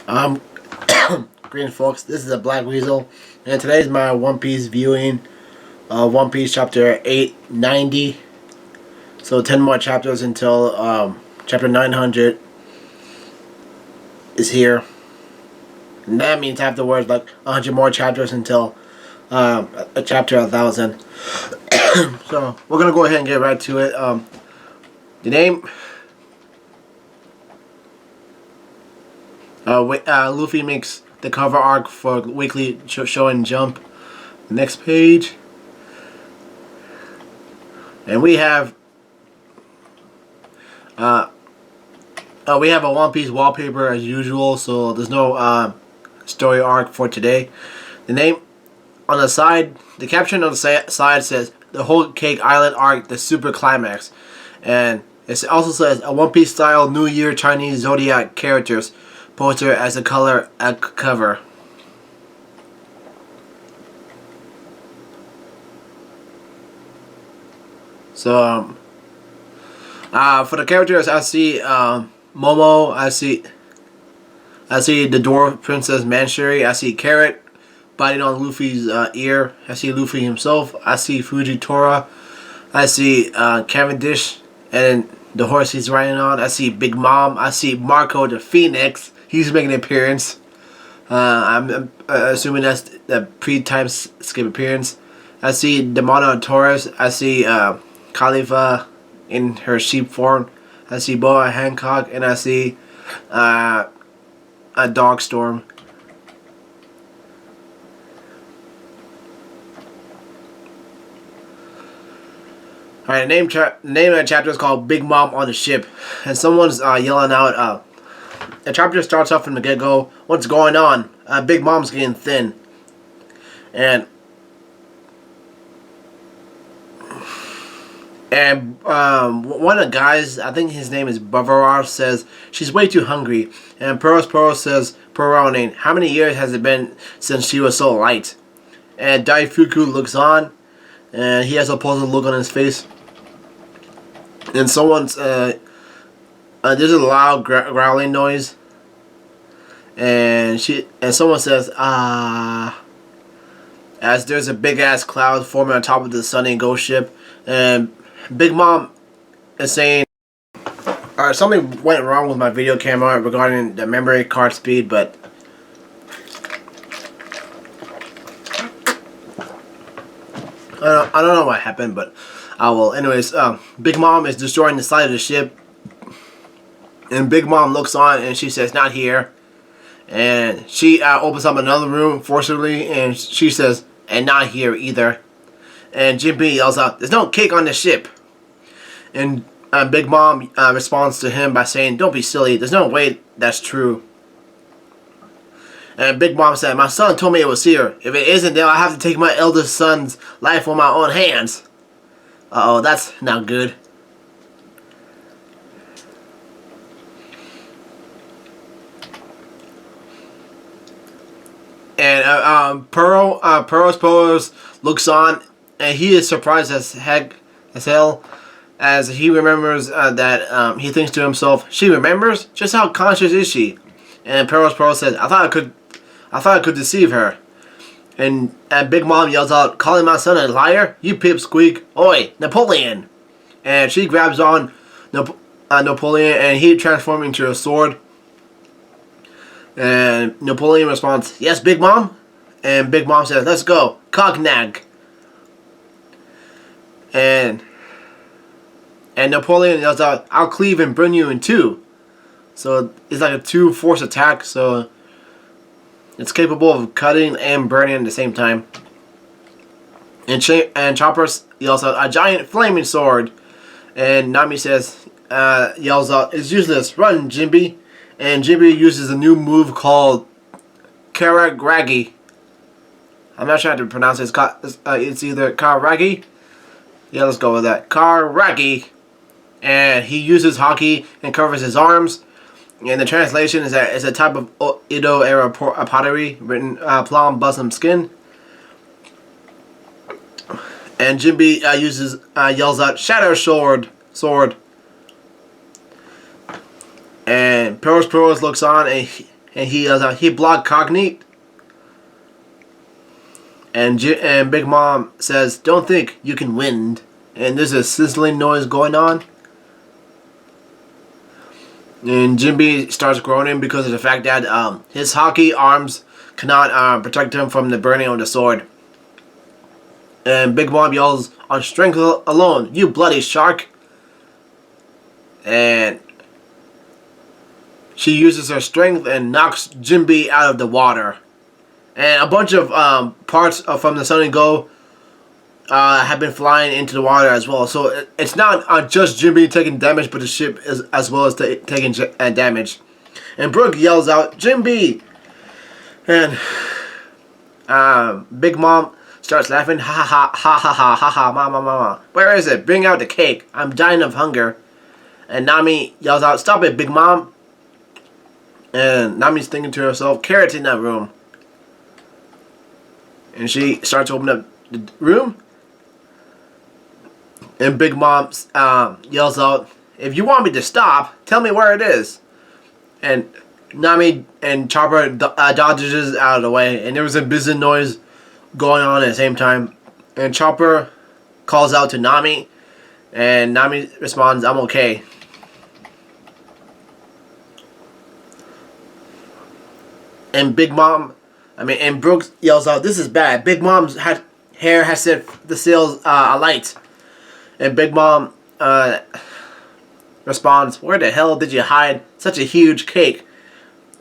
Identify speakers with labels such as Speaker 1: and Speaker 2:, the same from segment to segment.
Speaker 1: Um, Greetings, folks. This is a BlackWeasel, and today's my One Piece viewing. One Piece chapter 890. So 10 more chapters until chapter 900 is here. And that means afterwards, like 100 more chapters until a chapter 1000. So we're gonna go ahead and get right to it. The name. Luffy makes the cover arc for Weekly Show and Jump. Next page. And we have a One Piece wallpaper as usual, so there's no story arc for today. The name on the side, the caption on the side says the Whole Cake Island arc, the super climax. And it also says a One Piece style New Year Chinese Zodiac characters poster as a color cover. So for the characters, I see Momo, I see the Dwarf Princess Manchuri, I see Carrot biting on Luffy's ear, I see Luffy himself, I see Fujitora, I see Cavendish and the horse he's riding on, I see Big Mom, I see Marco the Phoenix. He's making an appearance. I'm assuming that's the pre-time skip appearance. I see Demono Torres. I see Khalifa in her sheep form. I see Boa Hancock, and I see a Dog Storm. Alright, the name of the chapter is called Big Mom on the Ship, and someone's yelling out. The chapter starts off from the get-go. What's going on? Big Mom's getting thin. And one of the guys, I think his name is Bavarar, says she's way too hungry. And Poro says, Perone, how many years has it been since she was so light? And Daifuku looks on, and he has a puzzled look on his face. And someone's there's a loud growling noise, and someone says as there's a big ass cloud forming on top of the Sunny Ghost ship, and Big Mom is saying, alright, something went wrong with my video camera regarding the memory card speed, but I don't know what happened, but anyways, Big Mom is destroying the side of the ship. And Big Mom looks on and she says, not here. And she opens up another room forcibly and she says, and not here either. And Jinbe yells out, there's no cake on the ship. And Big Mom responds to him by saying, don't be silly, there's no way that's true. And Big Mom said, my son told me it was here. If it isn't, then I'll have to take my eldest son's life on my own hands. Uh-oh, that's not good. And Peros looks on, and he is surprised as hell, as he remembers that he thinks to himself, she remembers? Just how conscious is she? And Peros says, I thought I could deceive her. And Big Mom yells out, calling my son a liar? You pipsqueak. Oi, Napoleon! And she grabs on Napoleon, and he transforms into a sword. And Napoleon responds, yes, Big Mom? And Big Mom says, let's go. Cognag. And Napoleon yells out, I'll cleave and burn you in two. So it's like a two-force attack, so it's capable of cutting and burning at the same time. And Chopper yells out, a giant flaming sword. And Nami yells out, it's useless. Run, Jinbe. And Jinbe uses a new move called Karagagi. I'm not sure how to pronounce it. It's either Karagi. Yeah, let's go with that. Karagi. And he uses hockey and covers his arms. And the translation is that it's a type of Edo era pottery written plum bosom skin. And Jinbe yells out Shadow Sword. And Peros looks on, and and he blocked Cognate. And Big Mom says, "Don't think you can win." And there's a sizzling noise going on. And Jinbe starts groaning because of the fact that his hockey arms cannot protect him from the burning of the sword. And Big Mom yells, "On strength alone, you bloody shark!" And she uses her strength and knocks Jinbe out of the water. And a bunch of parts from the Sun and Go have been flying into the water as well. So it's not just Jinbe taking damage, but the ship is as well as taking damage. And Brook yells out, "Jinbe!" And Big Mom starts laughing. "Ha ha ha ha ha ha ha ma ma ma ma. Where is it? Bring out the cake. I'm dying of hunger." And Nami yells out, "Stop it, Big Mom." And Nami's thinking to herself, "Carrot's in that room." And she starts to open up the room. And Big Mom yells out, "If you want me to stop, tell me where it is." And Nami and Chopper dodges out of the way. And there was a buzzing noise going on at the same time. And Chopper calls out to Nami. And Nami responds, "I'm okay." And and Brooks yells out, "This is bad. Big Mom's hair has set the sails alight." And Big Mom responds, "Where the hell did you hide such a huge cake?"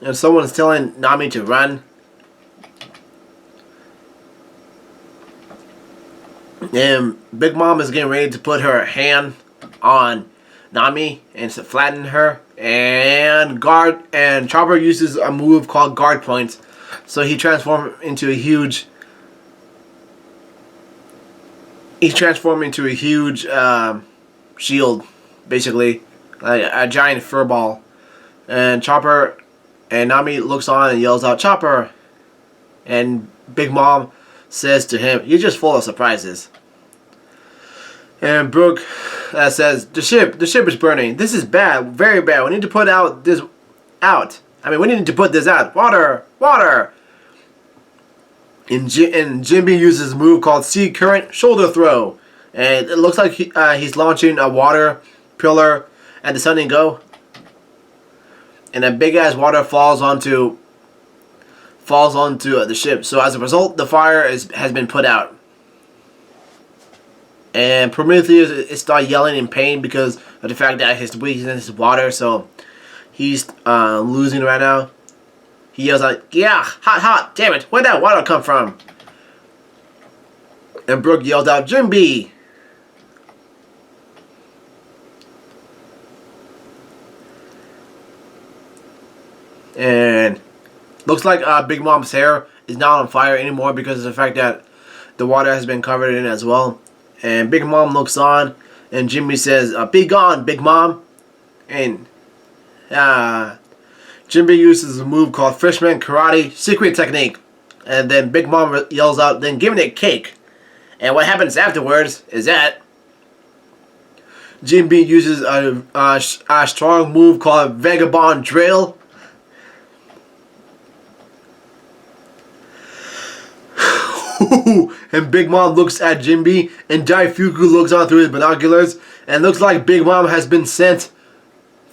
Speaker 1: And someone's telling Nami to run. And Big Mom is getting ready to put her hand on Nami and to flatten her. And Chopper uses a move called Guard Point. So he transformed into a huge shield, basically, like a giant fur ball. And Chopper and Nami looks on and yells out, "Chopper!" And Big Mom says to him, "You're just full of surprises." And Brook says, the ship is burning. This is bad, very bad. We need to put this out. Water, water." And Jinbe uses a move called Sea Current Shoulder Throw. And it looks like he's launching a water pillar at the Sun and Go. And a big ass water falls onto the ship. So as a result, the fire has been put out. And Prometheus starts yelling in pain because of the fact that his weakness is water. So he's losing right now. He yells out, "Yeah, hot, hot, damn it, where'd that water come from?" And Brook yelled out, "Jinbe!" And looks like Big Mom's hair is not on fire anymore because of the fact that the water has been covered in as well. And Big Mom looks on, and Jinbe says, "Be gone, Big Mom." And Jinbe uses a move called Freshman Karate Secret Technique. And then Big Mom yells out, "Then give me a cake." And what happens afterwards is that Jinbe uses a strong move called Vagabond Drill. And Big Mom looks at Jinbe, and Daifuku looks on through his binoculars, and looks like Big Mom has been sent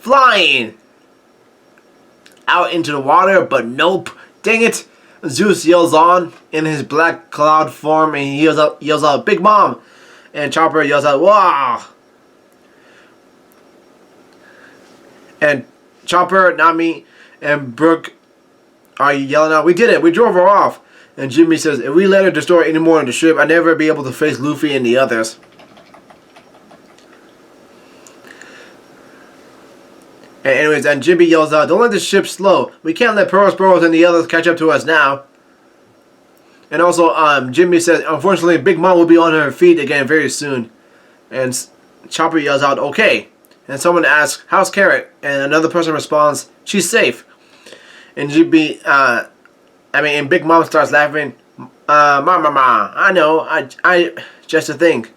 Speaker 1: flying out into the water, but nope. Dang it. Zeus yells on in his black cloud form, and he yells out, "Big Mom!" And Chopper yells out, "Wow!" And Chopper, Nami, and Brook are yelling out, "We did it! We drove her off!" And Jinbe says, "If we let her destroy any more of the ship, I'd never be able to face Luffy and the others." And anyways, and Jinbe yells out, "Don't let the ship slow. We can't let Pearl Sparrows and the others catch up to us now." And also, Jinbe says, "Unfortunately, Big Mom will be on her feet again very soon." And Chopper yells out, "Okay." And someone asks, "How's Carrot?" And another person responds, "She's safe." And and Big Mom starts laughing. Ma, I know, I just to think."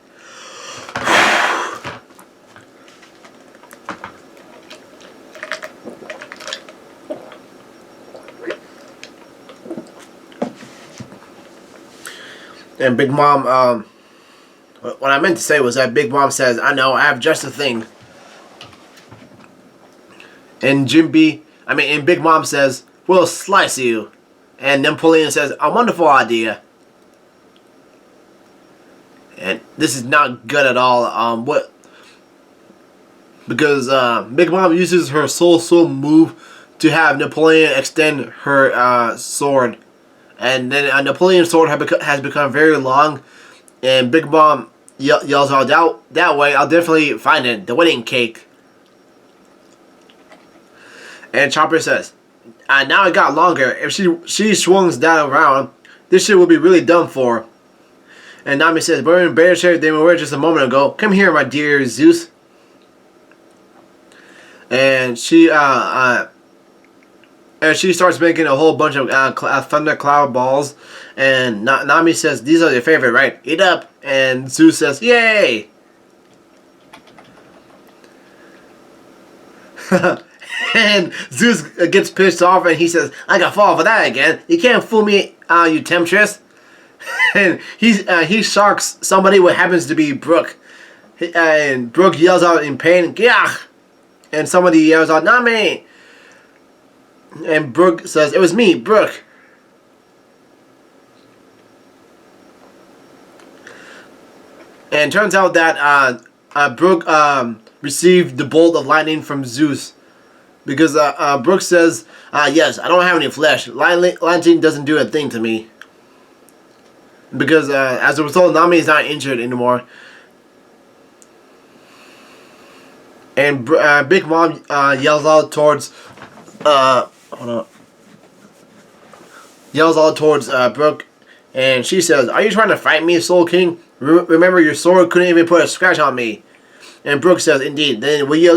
Speaker 1: And Big Mom, what I meant to say was that Big Mom says, I know, I have just the thing. And and Big Mom says, we'll slice you. And Napoleon says, a wonderful idea. And this is not good at all. Because Big Mom uses her soul move to have Napoleon extend her sword. And then Napoleon's sword has become very long. And Big Mom yells out, that way I'll definitely find it, the wedding cake. And Chopper says, now it got longer. If she swings that around, this shit will be really done for. And Nami says, we're in better shape than we were just a moment ago. Come here, my dear Zeus. And she starts making a whole bunch of thundercloud balls. And Nami says, these are your favorite, right? Eat up. And Zeus says, yay! And Zeus gets pissed off and he says, I can fall for that again. You can't fool me, you temptress. And he shocks somebody who happens to be Brook. And Brook yells out in pain, Gah! And somebody yells out, Nami! And Brook says, it was me, Brook. And it turns out that Brook received the bolt of lightning from Zeus. Because Brook says, yes, I don't have any flesh. Lightning doesn't do a thing to me. Because as a result, Nami is not injured anymore. And Big Mom yells out towards Brook, and she says, "Are you trying to fight me, Soul King? Remember, your sword couldn't even put a scratch on me." And Brook says, "Indeed. Then will you at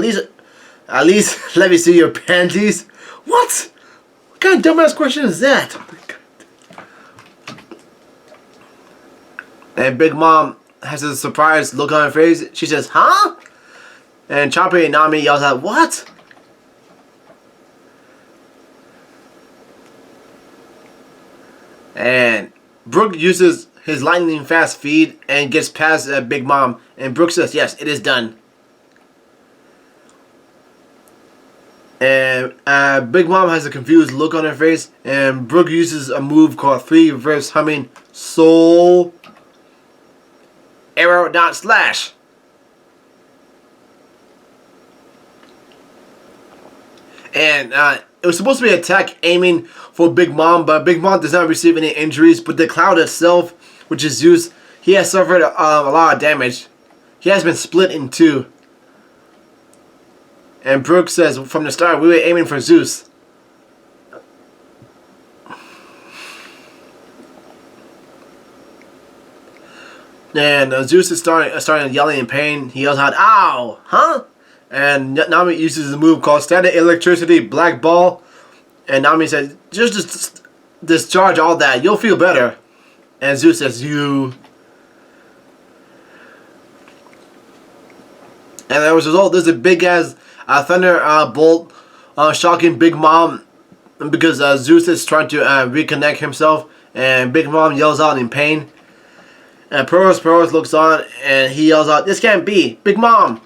Speaker 1: least let me see your panties?" What? What kind of dumbass question is that? And Big Mom has a surprised look on her face. She says, "Huh?" And Chopper and Nami yells out, "What?" And Brook uses his lightning fast feed and gets past Big Mom. And Brook says, "Yes, it is done." And Big Mom has a confused look on her face. And Brook uses a move called 3 reverse humming soul arrow dot slash. And it was supposed to be an attack aiming for Big Mom, but Big Mom does not receive any injuries. But the cloud itself, which is Zeus, he has suffered a lot of damage. He has been split in two. And Brook says, from the start, we were aiming for Zeus. And Zeus is starting yelling in pain. He yells out, "Ow! Huh?" And Nami uses a move called Static Electricity Black Ball. And Nami says, just discharge all that. You'll feel better. And Zeus says, "You." And as a result, there's a big-ass thunder bolt shocking Big Mom. Because Zeus is trying to reconnect himself. And Big Mom yells out in pain. And Peros looks on and he yells out, "This can't be! Big Mom!"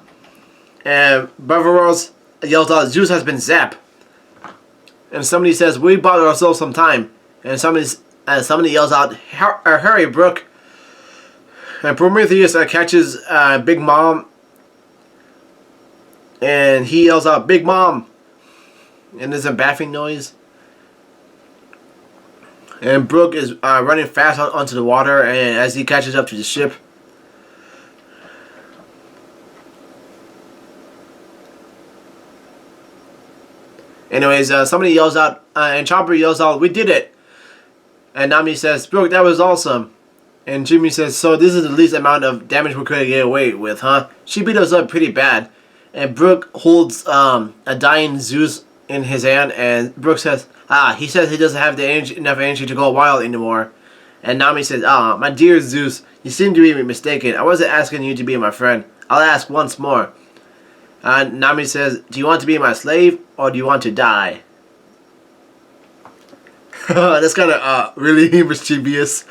Speaker 1: And Barbaros yells out, "Zeus has been zapped." And somebody says, "We bought ourselves some time." And somebody yells out, "Hurry, Brook." And Prometheus catches Big Mom. And he yells out, "Big Mom!" And there's a bathing noise. And Brook is running fast onto the water, and as he catches up to the ship. Anyways, somebody yells out, and Chopper yells out, "We did it!" And Nami says, "Brook, that was awesome." And Jimmy says, "So this is the least amount of damage we could get away with, huh?" She beat us up pretty bad. And Brook holds a dying Zeus in his hand, and Brook says, he says he doesn't have enough energy to go wild anymore. And Nami says, "My dear Zeus, you seem to be mistaken. I wasn't asking you to be my friend. I'll ask once more." Nami says, "Do you want to be my slave, or do you want to die?" That's kind of really mischievous.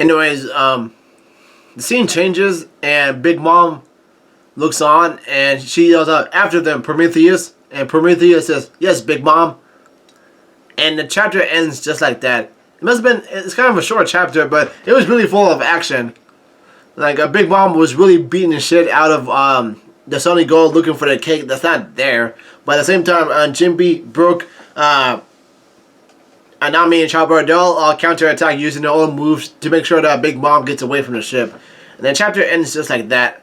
Speaker 1: Anyways, the scene changes and Big Mom looks on and she yells out after them, Prometheus. And Prometheus says, yes, Big Mom. And the chapter ends just like that. It must have been, it's kind of a short chapter, but it was really full of action. Like, a Big Mom was really beating the shit out of the Sunny Gold looking for the cake that's not there. But at the same time, Jinbe, Brook, Nami, and Chopper, they'll all counterattack using their own moves to make sure that Big Mom gets away from the ship. And the chapter ends just like that.